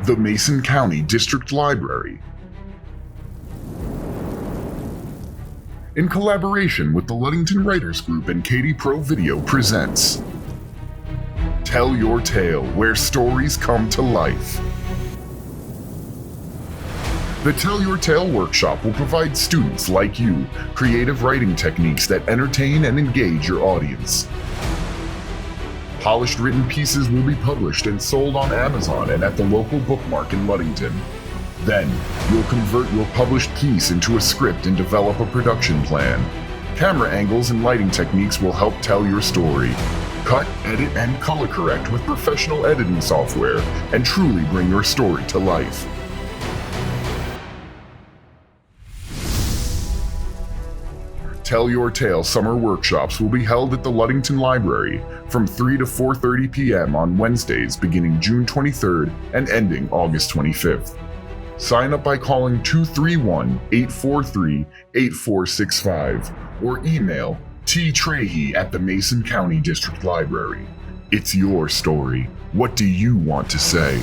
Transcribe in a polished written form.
The Mason County District Library, in collaboration with the Ludington Writers Group and Katie Pro Video, presents Tell Your Tale, where stories come to life. The Tell Your Tale workshop will provide students like you creative writing techniques that entertain and engage your audience. Polished written pieces will be published and sold on Amazon and at the local bookmark in Ludington. Then, you'll convert your published piece into a script and develop a production plan. Camera angles and lighting techniques will help tell your story. Cut, edit, and color correct with professional editing software and truly bring your story to life. Tell Your Tale summer workshops will be held at the Ludington Library from 3 to 4:30 p.m. on Wednesdays beginning June 23rd and ending August 25th. Sign up by calling 231-843-8465 or email ttrahey at the Mason County District Library. It's your story. What do you want to say?